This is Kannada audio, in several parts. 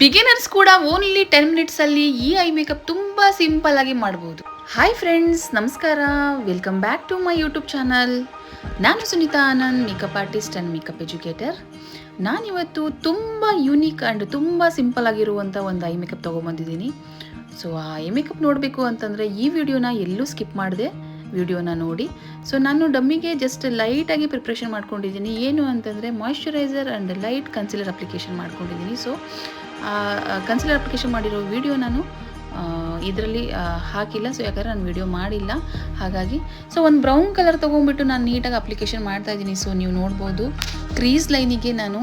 ಬಿಗಿನರ್ಸ್ ಕೂಡ ಓನ್ಲಿ 10 ಮಿನಿಟ್ಸಲ್ಲಿ ಈ ಐ ಮೇಕಪ್ ತುಂಬ ಸಿಂಪಲ್ ಆಗಿ ಮಾಡ್ಬೋದು. ಹಾಯ್ ಫ್ರೆಂಡ್ಸ್, ನಮಸ್ಕಾರ. Welcome back to my YouTube channel. ನಾನು Sunita Anand, makeup artist and makeup educator. ನಾನಿವತ್ತು ತುಂಬ ಯೂನಿಕ್ ಆ್ಯಂಡ್ ತುಂಬ ಸಿಂಪಲ್ ಆಗಿರುವಂಥ ಒಂದು ಐ ಮೇಕಪ್ ತೊಗೊಂಬಂದಿದ್ದೀನಿ. ಸೊ ಆ ಐ ಮೇಕಪ್ ನೋಡಬೇಕು ಅಂತಂದರೆ ಈ ವಿಡಿಯೋನ ಎಲ್ಲೂ ಸ್ಕಿಪ್ ಮಾಡಿದೆ, ವಿಡಿಯೋನ ನೋಡಿ. ಸೊ ನಾನು ಡಮ್ಮಿಗೆ ಜಸ್ಟ್ ಲೈಟಾಗಿ ಪ್ರಿಪ್ರೇಷನ್ ಮಾಡ್ಕೊಂಡಿದ್ದೀನಿ. ಏನು ಅಂತಂದರೆ moisturiser and light concealer application ಮಾಡ್ಕೊಂಡಿದ್ದೀನಿ. ಸೊ ಕನ್ಸಿಲರ್ ಅಪ್ಲಿಕೇಶನ್ ಮಾಡಿರೋ ವಿಡಿಯೋ ನಾನು ಇದರಲ್ಲಿ ಹಾಕಿಲ್ಲ. ಸೊ ಯಾಕಂದರೆ ನಾನು ವಿಡಿಯೋ ಮಾಡಿಲ್ಲ, ಹಾಗಾಗಿ. ಸೊ ಒಂದು ಬ್ರೌನ್ ಕಲರ್ ತೊಗೊಂಡ್ಬಿಟ್ಟು ನಾನು ನೀಟಾಗಿ ಅಪ್ಲಿಕೇಶನ್ ಮಾಡ್ತಾಯಿದ್ದೀನಿ. ಸೊ ನೀವು ನೋಡ್ಬೋದು, ಕ್ರೀಸ್ ಲೈನಿಗೆ ನಾನು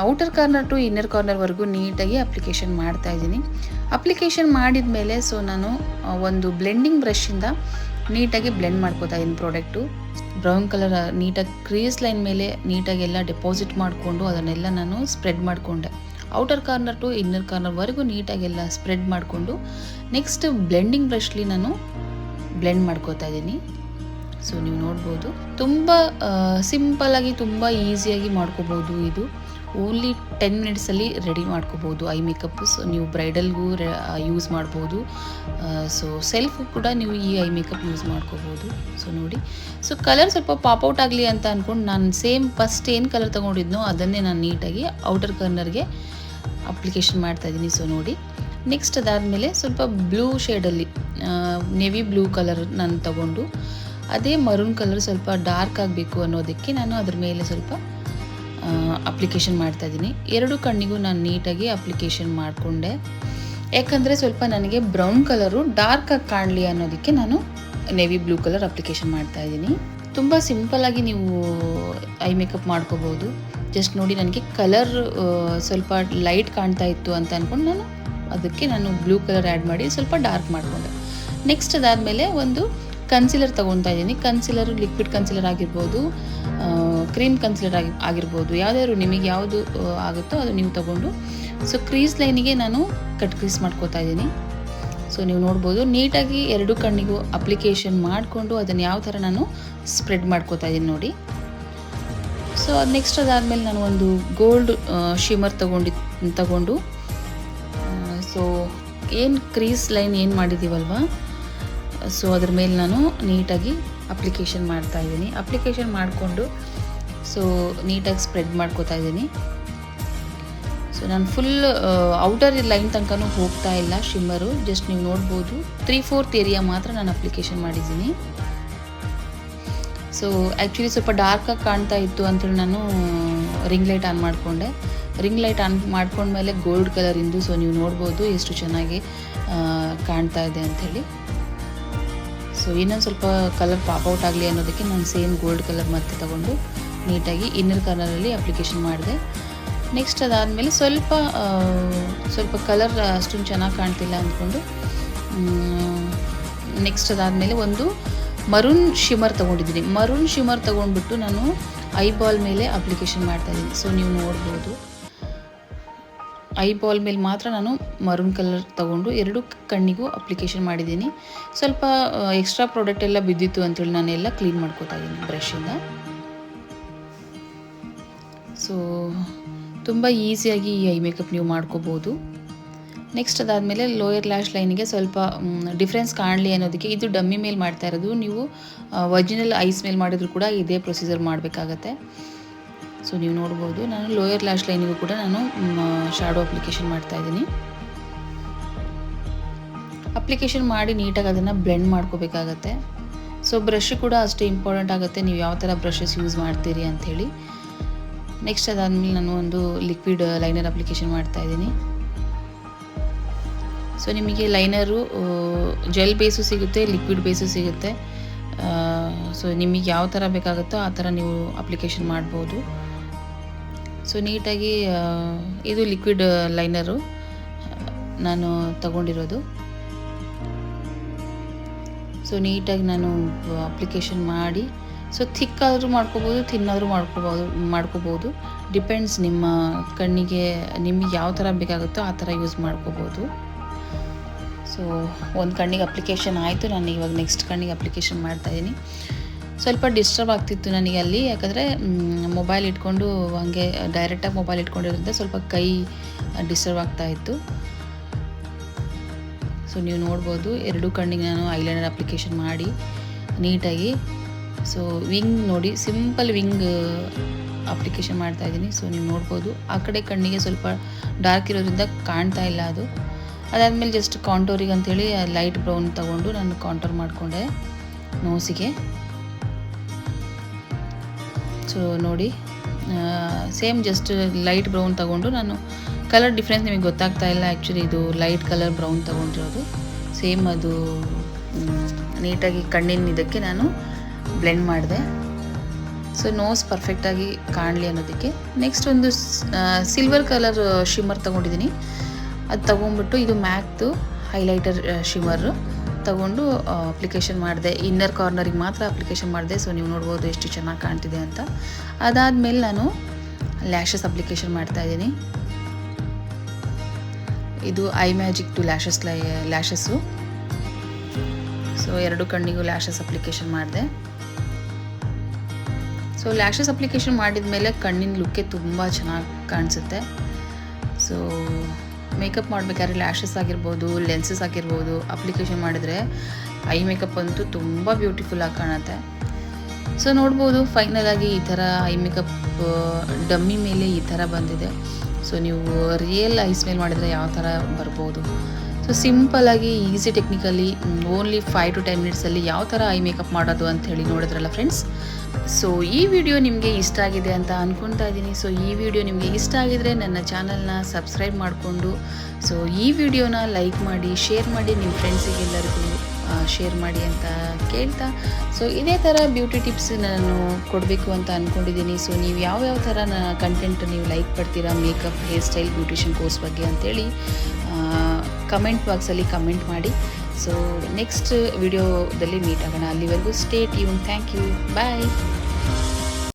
ಔಟರ್ ಕಾರ್ನರ್ ಟು ಇನ್ನರ್ ಕಾರ್ನರ್ವರೆಗೂ ನೀಟಾಗಿ ಅಪ್ಲಿಕೇಶನ್ ಮಾಡ್ತಾಯಿದ್ದೀನಿ. ಅಪ್ಲಿಕೇಶನ್ ಮಾಡಿದ ಮೇಲೆ ಸೊ ನಾನು ಒಂದು ಬ್ಲೆಂಡಿಂಗ್ ಬ್ರಷಿಂದ ನೀಟಾಗಿ ಬ್ಲೆಂಡ್ ಮಾಡ್ಕೋತಾ ಇದ್ದೀನಿ ಪ್ರಾಡಕ್ಟು. ಬ್ರೌನ್ ಕಲರ್ ನೀಟಾಗಿ ಕ್ರೀಸ್ ಲೈನ್ ಮೇಲೆ ನೀಟಾಗಿ ಎಲ್ಲ ಡೆಪಾಸಿಟ್ ಮಾಡಿಕೊಂಡು ಅದನ್ನೆಲ್ಲ ನಾನು ಸ್ಪ್ರೆಡ್ ಮಾಡಿಕೊಂಡೆ. ಔಟರ್ ಕಾರ್ನರ್ ಟು ಇನ್ನರ್ ಕಾರ್ನರ್ವರೆಗೂ ನೀಟಾಗೆಲ್ಲ ಸ್ಪ್ರೆಡ್ ಮಾಡಿಕೊಂಡು ನೆಕ್ಸ್ಟ್ ಬ್ಲೆಂಡಿಂಗ್ ಬ್ರಷ್ಲಿ ನಾನು ಬ್ಲೆಂಡ್ ಮಾಡ್ಕೋತಾ ಇದ್ದೀನಿ. ಸೊ ನೀವು ನೋಡ್ಬೋದು, ತುಂಬ ಸಿಂಪಲ್ಲಾಗಿ ತುಂಬ ಈಸಿಯಾಗಿ ಮಾಡ್ಕೋಬೋದು. ಇದು ಓನ್ಲಿ 10 ಮಿನಿಟ್ಸಲ್ಲಿ ರೆಡಿ ಮಾಡ್ಕೋಬೋದು ಐ ಮೇಕಪ್. ಸೊ ನೀವು ಬ್ರೈಡಲ್ಗೂ ಯೂಸ್ ಮಾಡ್ಬೋದು. ಸೊ ಸೆಲ್ಫ್ ಕೂಡ ನೀವು ಈ ಐ ಮೇಕಪ್ ಯೂಸ್ ಮಾಡ್ಕೋಬೋದು. ಸೊ ನೋಡಿ, ಸೊ ಕಲರ್ ಸ್ವಲ್ಪ ಪಾಪೌಟ್ ಆಗಲಿ ಅಂತ ಅಂದ್ಕೊಂಡು ನಾನು ಸೇಮ್ ಫಸ್ಟ್ ಏನು ಕಲರ್ ತೊಗೊಂಡಿದ್ನೋ ಅದನ್ನೇ ನಾನು ನೀಟಾಗಿ ಔಟರ್ ಕಾರ್ನರ್ಗೆ ಅಪ್ಲಿಕೇಶನ್ ಮಾಡ್ತಾಯಿದ್ದೀನಿ. ಸೊ ನೋಡಿ, ನೆಕ್ಸ್ಟ್ ಅದಾದಮೇಲೆ ಸ್ವಲ್ಪ ಬ್ಲೂ ಶೇಡಲ್ಲಿ ನೆವಿ ಬ್ಲೂ ಕಲರ್ ನಾನು ತಗೊಂಡು ಅದೇ ಮರೂನ್ ಕಲರ್ ಸ್ವಲ್ಪ ಡಾರ್ಕ್ ಆಗಬೇಕು ಅನ್ನೋದಕ್ಕೆ ನಾನು ಅದ್ರ ಮೇಲೆ ಸ್ವಲ್ಪ ಅಪ್ಲಿಕೇಶನ್ ಮಾಡ್ತಾಯಿದ್ದೀನಿ. ಎರಡು ಕಣ್ಣಿಗೂ ನಾನು ನೀಟಾಗಿ ಅಪ್ಲಿಕೇಶನ್ ಮಾಡಿಕೊಂಡೆ. ಯಾಕಂದರೆ ಸ್ವಲ್ಪ ನನಗೆ ಬ್ರೌನ್ ಕಲರು ಡಾರ್ಕಾಗಿ ಕಾಣಲಿ ಅನ್ನೋದಕ್ಕೆ ನಾನು ನೆವಿ ಬ್ಲೂ ಕಲರ್ ಅಪ್ಲಿಕೇಶನ್ ಮಾಡ್ತಾಯಿದ್ದೀನಿ. ತುಂಬ ಸಿಂಪಲ್ಲಾಗಿ ನೀವು ಐ ಮೇಕಪ್ ಮಾಡ್ಕೋಬೋದು. ಜಸ್ಟ್ ನೋಡಿ, ನನಗೆ ಕಲರ್ ಸ್ವಲ್ಪ ಲೈಟ್ ಕಾಣ್ತಾ ಇತ್ತು ಅಂತ ಅಂದ್ಕೊಂಡು ಅದಕ್ಕೆ ನಾನು ಬ್ಲೂ ಕಲರ್ ಆ್ಯಡ್ ಮಾಡಿ ಸ್ವಲ್ಪ ಡಾರ್ಕ್ ಮಾಡಿಕೊಂಡೆ. ನೆಕ್ಸ್ಟ್ ಅದಾದಮೇಲೆ ಒಂದು ಕನ್ಸಿಲರ್ ತೊಗೊತಾ ಇದ್ದೀನಿ. ಕನ್ಸಿಲರು ಲಿಕ್ವಿಡ್ ಕನ್ಸಿಲರ್ ಆಗಿರ್ಬೋದು, ಕ್ರೀಮ್ ಕನ್ಸಿಲರ್ ಆಗಿರ್ಬೋದು, ಯಾವುದಾದ್ರು ನಿಮಗೆ ಯಾವುದು ಆಗುತ್ತೋ ಅದು ನೀವು ತೊಗೊಂಡು ಸೊ ಕ್ರೀಸ್ ಲೈನಿಗೆ ನಾನು ಕಟ್ ಕ್ರೀಸ್ ಮಾಡ್ಕೋತಾ ಇದ್ದೀನಿ. ಸೊ ನೀವು ನೋಡ್ಬೋದು, ನೀಟಾಗಿ ಎರಡು ಕಣ್ಣಿಗೂ ಅಪ್ಲಿಕೇಶನ್ ಮಾಡಿಕೊಂಡು ಅದನ್ನು ಯಾವ ಥರ ನಾನು ಸ್ಪ್ರೆಡ್ ಮಾಡ್ಕೋತಾ ಇದ್ದೀನಿ ನೋಡಿ. ಸೊ ಅದು ನೆಕ್ಸ್ಟ್ ಅದಾದಮೇಲೆ ನಾನು ಒಂದು ಗೋಲ್ಡ್ ಶಿಮರ್ ತಗೊಂಡು ಸೊ ಏನು ಕ್ರೀಸ್ ಲೈನ್ ಏನು ಮಾಡಿದ್ದೀವಲ್ವ, ಸೊ ಅದ್ರ ಮೇಲೆ ನಾನು ನೀಟಾಗಿ ಅಪ್ಲಿಕೇಶನ್ ಮಾಡ್ತಾಯಿದ್ದೀನಿ. ಅಪ್ಲಿಕೇಶನ್ ಮಾಡಿಕೊಂಡು ಸೊ ನೀಟಾಗಿ ಸ್ಪ್ರೆಡ್ ಮಾಡ್ಕೋತಾ ಇದ್ದೀನಿ. ಸೊ ನಾನು ಫುಲ್ ಔಟರ್ ಲೈನ್ ತನಕನೂ ಹೋಗ್ತಾ ಇಲ್ಲ ಶಿಮ್ಮರು. ಜಸ್ಟ್ ನೀವು ನೋಡ್ಬೋದು 3/4 ಏರಿಯಾ ಮಾತ್ರ ನಾನು ಅಪ್ಲಿಕೇಶನ್ ಮಾಡಿದ್ದೀನಿ. ಸೊ ಆ್ಯಕ್ಚುಲಿ ಸ್ವಲ್ಪ ಡಾರ್ಕಾಗಿ ಕಾಣ್ತಾ ಇತ್ತು ಅಂತೇಳಿ ನಾನು ರಿಂಗ್ ಲೈಟ್ ಆನ್ ಮಾಡಿಕೊಂಡೆ. ರಿಂಗ್ ಲೈಟ್ ಆನ್ ಮಾಡ್ಕೊಂಡ್ಮೇಲೆ ಗೋಲ್ಡ್ ಕಲರಿಂದು ಸೊ ನೀವು ನೋಡ್ಬೋದು ಎಷ್ಟು ಚೆನ್ನಾಗಿ ಕಾಣ್ತಾ ಇದೆ ಅಂಥೇಳಿ. ಸೊ ಇನ್ನೊಂದು ಸ್ವಲ್ಪ ಕಲರ್ ಪಾಪೌಟ್ ಆಗಲಿ ಅನ್ನೋದಕ್ಕೆ ನಾನು ಸೇಮ್ ಗೋಲ್ಡ್ ಕಲರ್ ಮತ್ತೆ ತಗೊಂಡು ನೀಟಾಗಿ ಇನ್ನರ್ ಕಾರ್ನರಲ್ಲಿ ಅಪ್ಲಿಕೇಶನ್ ಮಾಡಿದೆ. ನೆಕ್ಸ್ಟ್ ಅದಾದಮೇಲೆ ಸ್ವಲ್ಪ ಕಲರ್ ಅಷ್ಟೊಂದು ಚೆನ್ನಾಗಿ ಕಾಣ್ತಿಲ್ಲ ಅಂದ್ಕೊಂಡು ನೆಕ್ಸ್ಟ್ ಅದಾದಮೇಲೆ ಒಂದು ಮರೂನ್ ಶಿಮರ್ ತೊಗೊಂಡಿದ್ದೀನಿ. ಮರೂನ್ ಶಿಮರ್ ತೊಗೊಂಡ್ಬಿಟ್ಟು ನಾನು ಐಬಾಲ್ ಮೇಲೆ ಅಪ್ಲಿಕೇಶನ್ ಮಾಡ್ತಾಯಿದ್ದೀನಿ. ಸೊ ನೀವು ನೋಡ್ಬೋದು, ಐಬಾಲ್ ಮೇಲೆ ಮಾತ್ರ ನಾನು ಮರೂನ್ ಕಲರ್ ತೊಗೊಂಡು ಎರಡು ಕಣ್ಣಿಗೂ ಅಪ್ಲಿಕೇಶನ್ ಮಾಡಿದ್ದೀನಿ. ಸ್ವಲ್ಪ ಎಕ್ಸ್ಟ್ರಾ ಪ್ರಾಡಕ್ಟ್ ಎಲ್ಲ ಬಿದ್ದಿತ್ತು ಅಂತೇಳಿ ನಾನೆಲ್ಲ ಕ್ಲೀನ್ ಮಾಡ್ಕೋತಾ ಇದ್ದೀನಿ ಬ್ರಷಿಂದ. ಸೊ ತುಂಬ ಈಸಿಯಾಗಿ ಈ ಐ ಮೇಕಪ್ ನೀವು ಮಾಡ್ಕೋಬೋದು. ನೆಕ್ಸ್ಟ್ ಅದಾದಮೇಲೆ ಲೋಯರ್ ಲ್ಯಾಶ್ ಲೈನಿಗೆ ಸ್ವಲ್ಪ ಡಿಫ್ರೆನ್ಸ್ ಕಾಣಲಿ ಅನ್ನೋದಕ್ಕೆ, ಇದು ಡಮ್ಮಿ ಮೇಲೆ ಮಾಡ್ತಾ ಇರೋದು, ನೀವು ಒರಿಜಿನಲ್ ಐಸ್ ಮೇಲೆ ಮಾಡಿದ್ರು ಕೂಡ ಇದೇ ಪ್ರೊಸೀಜರ್ ಮಾಡಬೇಕಾಗತ್ತೆ. ಸೊ ನೀವು ನೋಡ್ಬೋದು, ನಾನು ಲೋಯರ್ ಲ್ಯಾಶ್ ಲೈನಿಗೂ ಕೂಡ ನಾನು ಶಾಡೋ ಅಪ್ಲಿಕೇಶನ್ ಮಾಡ್ತಾಯಿದ್ದೀನಿ. ಅಪ್ಲಿಕೇಶನ್ ಮಾಡಿ ನೀಟಾಗಿ ಅದನ್ನು ಬ್ಲೆಂಡ್ ಮಾಡ್ಕೋಬೇಕಾಗತ್ತೆ. ಸೊ ಬ್ರಷ್ ಕೂಡ ಅಷ್ಟೇ ಇಂಪಾರ್ಟೆಂಟ್ ಆಗುತ್ತೆ, ನೀವು ಯಾವ ಥರ ಬ್ರಷಸ್ ಯೂಸ್ ಮಾಡ್ತೀರಿ ಅಂಥೇಳಿ. ನೆಕ್ಸ್ಟ್ ಅದಾದಮೇಲೆ ನಾನು ಒಂದು ಲಿಕ್ವಿಡ್ ಲೈನರ್ ಅಪ್ಲಿಕೇಶನ್ ಮಾಡ್ತಾಯಿದ್ದೀನಿ. ಸೊ ನಿಮಗೆ ಲೈನರು ಜೆಲ್ ಬೇಸು ಸಿಗುತ್ತೆ, ಲಿಕ್ವಿಡ್ ಬೇಸು ಸಿಗುತ್ತೆ. ಸೊ ನಿಮಗೆ ಯಾವ ಥರ ಬೇಕಾಗುತ್ತೋ ಆ ಥರ ನೀವು ಅಪ್ಲಿಕೇಶನ್ ಮಾಡ್ಬೋದು. ಸೊ ನೀಟಾಗಿ ಇದು ಲಿಕ್ವಿಡ್ ಲೈನರು ನಾನು ತಗೊಂಡಿರೋದು. ಸೊ ನೀಟಾಗಿ ನಾನು ಅಪ್ಲಿಕೇಶನ್ ಮಾಡಿ, ಸೊ ಥಿಕ್ ಆದರೂ ಮಾಡ್ಕೋಬೋದು, ಥಿನ್ನಾದರೂ ಮಾಡ್ಕೋಬೋದು. ಡಿಪೆಂಡ್ಸ್ ನಿಮ್ಮ ಕಣ್ಣಿಗೆ ನಿಮಗೆ ಯಾವ ಥರ ಬೇಕಾಗುತ್ತೋ ಆ ಥರ ಯೂಸ್ ಮಾಡ್ಕೋಬೋದು. ಸೊ ಒಂದು ಕಣ್ಣಿಗೆ ಅಪ್ಲಿಕೇಶನ್ ಆಯಿತು, ನಾನು ಇವಾಗ ನೆಕ್ಸ್ಟ್ ಕಣ್ಣಿಗೆ ಅಪ್ಲಿಕೇಶನ್ ಮಾಡ್ತಾಯಿದ್ದೀನಿ. ಸ್ವಲ್ಪ ಡಿಸ್ಟರ್ಬ್ ಆಗ್ತಿತ್ತು ನನಗೆ ಅಲ್ಲಿ, ಯಾಕಂದರೆ ಮೊಬೈಲ್ ಇಟ್ಕೊಂಡು ಹಾಗೆ ಡೈರೆಕ್ಟಾಗಿ ಮೊಬೈಲ್ ಇಟ್ಕೊಂಡಿರೋದ್ರಿಂದ ಸ್ವಲ್ಪ ಕೈ ಡಿಸ್ಟರ್ಬ್ ಆಗ್ತಾಯಿತ್ತು. ಸೊ ನೀವು ನೋಡ್ಬೋದು ಎರಡೂ ಕಣ್ಣಿಗೆ ನಾನು ಐಲೈನರ್ ಅಪ್ಲಿಕೇಶನ್ ಮಾಡಿ ನೀಟಾಗಿ. ಸೊ ವಿಂಗ್ ನೋಡಿ, ಸಿಂಪಲ್ ವಿಂಗ್ ಅಪ್ಲಿಕೇಶನ್ ಮಾಡ್ತಾಯಿದ್ದೀನಿ. ಸೊ ನೀವು ನೋಡ್ಬೋದು ಆ ಕಡೆ ಕಣ್ಣಿಗೆ ಸ್ವಲ್ಪ ಡಾರ್ಕ್ ಇರೋದ್ರಿಂದ ಕಾಣ್ತಾ ಇಲ್ಲ ಅದು. ಅದಾದಮೇಲೆ ಜಸ್ಟ್ ಕಾಂಟೋರಿಗೆ ಅಂಥೇಳಿ ಲೈಟ್ ಬ್ರೌನ್ ತೊಗೊಂಡು ನಾನು ಕಾಂಟೋರ್ ಮಾಡಿಕೊಂಡೆ ನೋಸಿಗೆ. ಸೊ ನೋಡಿ ಸೇಮ್ ಜಸ್ಟ್ ಲೈಟ್ ಬ್ರೌನ್ ತೊಗೊಂಡು ನಾನು, ಕಲರ್ ಡಿಫ್ರೆನ್ಸ್ ನಿಮಗೆ ಗೊತ್ತಾಗ್ತಾ ಇಲ್ಲ, ಆ್ಯಕ್ಚುಲಿ ಇದು ಲೈಟ್ ಕಲರ್ ಬ್ರೌನ್ ತೊಗೊಂಡಿರೋದು. ಸೇಮ್ ಅದು ನೀಟಾಗಿ ಕಣ್ಣಿನ ಇದಕ್ಕೆ ನಾನು ಬ್ಲೆಂಡ್ ಮಾಡಿದೆ. ಸೊ ನೋಸ್ ಪರ್ಫೆಕ್ಟಾಗಿ ಕಾಣಲಿ ಅನ್ನೋದಕ್ಕೆ. ನೆಕ್ಸ್ಟ್ ಒಂದು ಸಿಲ್ವರ್ ಕಲರ್ ಶಿಮ್ಮರ್ ತೊಗೊಂಡಿದ್ದೀನಿ. ಅದು ತೊಗೊಂಡ್ಬಿಟ್ಟು ಇದು ಮ್ಯಾಕ್ದು ಹೈಲೈಟರ್ ಶಿಮ್ಮರು ತೊಗೊಂಡು ಅಪ್ಲಿಕೇಶನ್ ಮಾಡಿದೆ. ಇನ್ನರ್ ಕಾರ್ನರಿಗೆ ಮಾತ್ರ ಅಪ್ಲಿಕೇಶನ್ ಮಾಡಿದೆ. ಸೊ ನೀವು ನೋಡ್ಬೋದು ಎಷ್ಟು ಚೆನ್ನಾಗಿ ಕಾಣ್ತಿದೆ ಅಂತ. ಅದಾದಮೇಲೆ ನಾನು ಲ್ಯಾಶಸ್ ಅಪ್ಲಿಕೇಶನ್ ಮಾಡ್ತಾಯಿದ್ದೀನಿ. ಇದು ಐ ಮ್ಯಾಜಿಕ್ ಟು ಲ್ಯಾಶಸ್ಸು. ಸೊ ಎರಡು ಕಣ್ಣಿಗೂ ಲ್ಯಾಶಸ್ ಅಪ್ಲಿಕೇಶನ್ ಮಾಡಿದೆ. ಸೊ ಲ್ಯಾಶಸ್ ಅಪ್ಲಿಕೇಶನ್ ಮಾಡಿದ ಮೇಲೆ ಕಣ್ಣಿನ ಲುಕ್ಕೆ ತುಂಬ ಚೆನ್ನಾಗಿ ಕಾಣಿಸುತ್ತೆ. ಸೊ ಮೇಕಪ್ ಮಾಡಬೇಕಾದ್ರೆ ಲ್ಯಾಶಸ್ ಆಗಿರ್ಬೋದು, ಲೆನ್ಸಸ್ ಆಗಿರ್ಬೋದು ಅಪ್ಲಿಕೇಶನ್ ಮಾಡಿದರೆ ಐ ಮೇಕಪ್ ಅಂತೂ ತುಂಬ ಬ್ಯೂಟಿಫುಲ್ಲಾಗಿ ಕಾಣುತ್ತೆ. ಸೊ ನೋಡ್ಬೋದು ಫೈನಲಾಗಿ ಈ ಥರ ಐ ಮೇಕಪ್ ಡಮ್ಮಿ ಮೇಲೆ ಈ ಥರ ಬಂದಿದೆ. ಸೊ ನೀವು ರಿಯಲ್ ಐಸ್ ಮೇಲೆ ಮಾಡಿದರೆ ಯಾವ ಥರ ಬರ್ಬೋದು. ಸೊ ಸಿಂಪಲ್ಲಾಗಿ ಈಸಿ ಟೆಕ್ನಿಕಲಿ ಓನ್ಲಿ 5 to 10 ಮಿನಿಟ್ಸಲ್ಲಿ ಯಾವ ಥರ ಐ ಮೇಕಪ್ ಮಾಡೋದು ಅಂತ ಹೇಳಿ ನೋಡಿದ್ರಲ್ಲ ಫ್ರೆಂಡ್ಸ್. ಸೊ ಈ ವಿಡಿಯೋ ನಿಮಗೆ ಇಷ್ಟ ಆಗಿದೆ ಅಂತ ಅಂದ್ಕೊಳ್ತಾ ಇದ್ದೀನಿ. ಸೊ ಈ ವಿಡಿಯೋ ನಿಮಗೆ ಇಷ್ಟ ಆಗಿದರೆ ನನ್ನ ಚಾನಲ್ನ ಸಬ್ಸ್ಕ್ರೈಬ್ ಮಾಡಿಕೊಂಡು, ಸೊ ಈ ವಿಡಿಯೋನ ಲೈಕ್ ಮಾಡಿ, ಶೇರ್ ಮಾಡಿ, ನಿಮ್ಮ ಫ್ರೆಂಡ್ಸಿಗೆಲ್ಲರಿಗೂ ಶೇರ್ ಮಾಡಿ ಅಂತ ಕೇಳ್ತಾ, ಸೊ ಇದೇ ಥರ ಬ್ಯೂಟಿ ಟಿಪ್ಸ್ ನಾನು ಕೊಡಬೇಕು ಅಂತ ಅಂದ್ಕೊಂಡಿದ್ದೀನಿ. ಸೊ ನೀವು ಯಾವ್ಯಾವ ಥರ ಕಂಟೆಂಟ್ ನೀವು ಲೈಕ್ ಪಡ್ತೀರಾ makeup, hair style, beautician course ಬಗ್ಗೆ ಅಂತೇಳಿ ಕಮೆಂಟ್ ಬಾಕ್ಸಲ್ಲಿ ಕಮೆಂಟ್ ಮಾಡಿ. ಸೊ ನೆಕ್ಸ್ಟ್ ವಿಡಿಯೋದಲ್ಲಿ ಮೀಟ್ ಆಗೋಣ. ಅಲ್ಲಿವರೆಗೂ stay tune. Thank you. Bye.